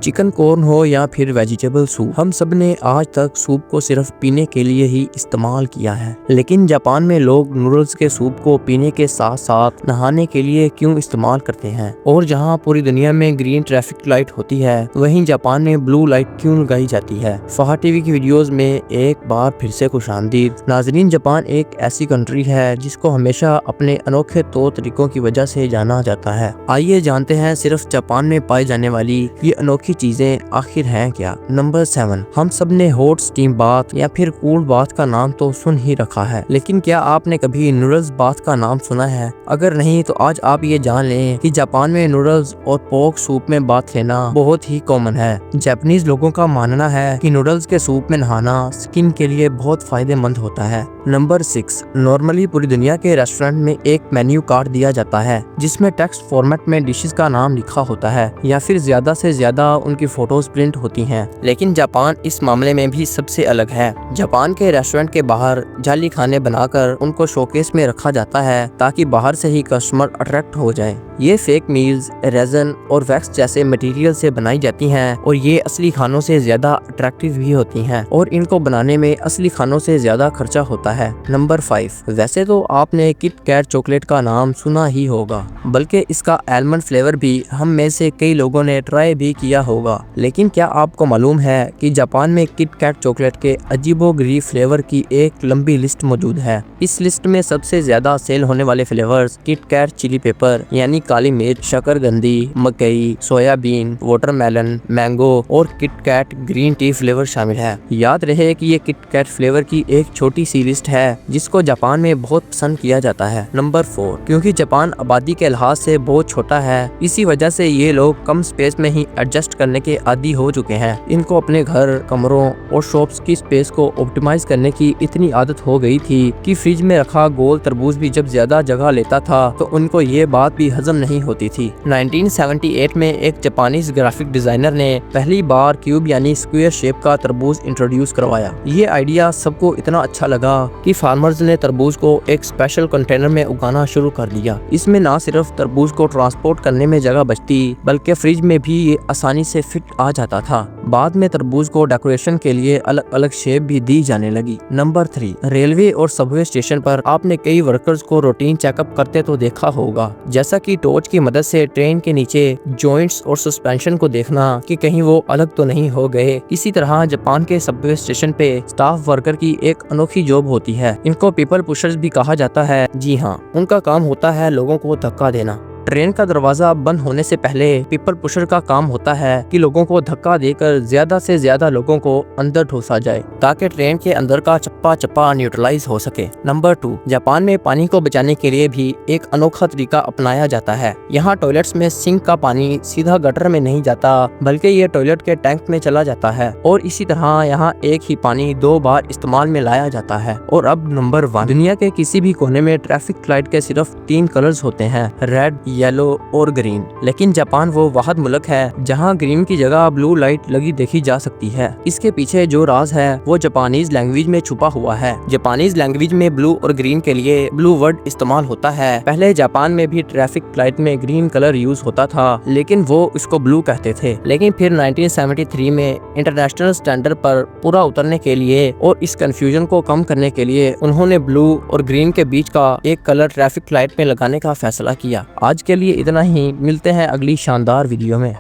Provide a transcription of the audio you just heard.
Chicken corn हो या फिर वेजिटेबल सूप, हम सब ने आज तक सूप को सिर्फ पीने के लिए ही इस्तेमाल किया है। लेकिन जापान में लोग नूडल्स के सूप को पीने के साथ साथ नहाने के लिए क्यों इस्तेमाल करते हैं? और जहां पूरी दुनिया में ग्रीन ट्रैफिक लाइट होती है, वहीं जापान में ब्लू लाइट क्यों लगाई जाती है? फहाद टीवी की वीडियोस में एक बार फिर से खुशामदीद। नाजरीन, जापान एक ऐसी कंट्री है जिसको हमेशा अपने अनोखे तौर तरीकों की वजह से जाना जाता है। आइए जानते हैं सिर्फ जापान में पाई जाने वाली ये अनोखी चीजें आखिर हैं क्या। नंबर 7, हम सब ने हॉट स्टीम बाथ या फिर कूल बाथ का नाम तो सुन ही रखा है, लेकिन क्या आपने कभी नूडल्स बाथ का नाम सुना है? अगर नहीं तो आज आप ये जान लें कि जापान में नूडल्स और पोर्क सूप में बाथ लेना बहुत ही कॉमन है। जापानीज लोगों का मानना है कि नूडल्स के सूप में नहाना स्किन के लिए बहुत फायदेमंद होता है। नंबर 6, नॉर्मली पूरी दुनिया के रेस्टोरेंट में एक मेन्यू कार्ड दिया जाता है जिसमें टेक्स्ट फॉर्मेट में डिशेस का नाम लिखा होता है या फिर ज्यादा से ज्यादा उनकी फोटोज प्रिंट होती हैं। लेकिन जापान इस मामले में भी सबसे अलग है। जापान के रेस्टोरेंट के बाहर जाली खाने बनाकर उनको शोकेस में रखा जाता है ताकि बाहर से ही कस्टमर अट्रैक्ट हो जाए। ये फेक मील्स रेजन और वैक्स जैसे मटेरियल से बनाई जाती हैं और ये असली खानों से ज्यादा अट्रैक्टिव भी होती हैं और इनको बनाने में असली खानों से ज्यादा खर्चा होता है। नंबर 5, वैसे तो आपने किट कैट चॉकलेट का नाम सुना ही होगा, बल्कि इसका आलमंड फ्लेवर भी हम में से कई लोगों ने ट्राई भी किया होगा। लेकिन क्या आपको मालूम है कि जापान में किट कैट चॉकलेट के अजीबोगरीब फ्लेवर की एक लंबी लिस्ट मौजूद है। इस लिस्ट में सबसे ज्यादा सेल होने वाले flavours Kit Kat chilli pepper यानी काली मिर्च, शकरकंदी, मकई, सोयाबीन, वाटरमेलन, मैंगो और Kit Kat green tea flavour शामिल है। याद रहे कि ये किट कैट फ्लेवर की एक छोटी सी लिस्ट है जिसको जापान में बहुत पसंद किया जाता है। नंबर 4, क्योंकि जापान आबादी के लिहाज से बहुत छोटा है, इसी वजह से ये लोग कम स्पेस में ही एडजस्ट करने के आदी हो चुके हैं। इनको अपने घर, कमरों और शॉप्स की स्पेस को ऑप्टिमाइज करने की इतनी आदत हो गई थी कि फ्रिज में रखा गोल तरबूज भी जब ज्यादा जगह लेता था तो उनको ये बात भी हजम नहीं होती थी। 1978 में एक जापानीज ग्राफिक डिजाइनर ने पहली बार क्यूब यानी स्क्वायर शेप का तरबूज इंट्रोड्यूस करवाया। ये आइडिया सबको इतना अच्छा लगा कि फार्मर्स ने तरबूज को एक स्पेशल कंटेनर में उगाना शुरू कर दिया। इसमें ना सिर्फ तरबूज को ट्रांसपोर्ट करने में जगह बचती बल्कि फ्रिज में भी ये आसानी से फिट आ जाता था। बाद में तरबूज को डेकोरेशन के लिए अलग अलग शेप भी दी जाने लगी। नंबर 3, रेलवे और सबवे स्टेशन पर आपने कई वर्कर्स को रूटीन चेकअप करते तो देखा होगा, जैसा कि टॉर्च की मदद से ट्रेन के नीचे जॉइंट्स और सस्पेंशन को देखना कि कहीं वो अलग तो नहीं हो गए। इसी तरह जापान के सबवे स्टेशन पे स्टाफ वर्कर की एक अनोखी जॉब होती है। इनको पीपल पुशर्स भी कहा जाता है। जी हाँ, उनका काम होता है लोगों को धक्का देना। ट्रेन का दरवाजा बंद होने से पहले पीपल पुशर का काम होता है कि लोगों को धक्का देकर ज्यादा से ज्यादा लोगों को अंदर ठोसा जाए ताकि ट्रेन के अंदर का चप्पा चप्पा न्यूट्रलाइज हो सके। नंबर 2, जापान में पानी को बचाने के लिए भी एक अनोखा तरीका अपनाया जाता है। यहाँ टॉयलेट्स में सिंक का पानी सीधा गटर में नहीं जाता बल्कि ये टॉयलेट के टैंक में चला जाता है और इसी तरह यहाँ एक ही पानी 2 बार इस्तेमाल में लाया जाता है। और अब नंबर 1, दुनिया के किसी भी कोने में ट्रैफिक लाइट के सिर्फ 3 कलर्स होते हैं, रेड, येलो और ग्रीन। लेकिन जापान वो वाहिद मुल्क है जहां ग्रीन की जगह ब्लू लाइट लगी देखी जा सकती है। इसके पीछे जो राज है वो जापानीज लैंग्वेज में छुपा हुआ है। जापानीज लैंग्वेज में ब्लू और ग्रीन के लिए ब्लू वर्ड इस्तेमाल होता है। पहले जापान में भी ट्रैफिक लाइट में ग्रीन कलर यूज होता था लेकिन वो इसको ब्लू कहते थे। लेकिन फिर 1973 में इंटरनेशनल स्टैंडर्ड पर पूरा उतरने के लिए और इस कंफ्यूजन को कम करने के लिए उन्होंने ब्लू और ग्रीन के बीच का एक कलर ट्रैफिक लाइट में लगाने का फैसला किया। आज के लिए इतना ही, मिलते हैं अगली शानदार वीडियो में।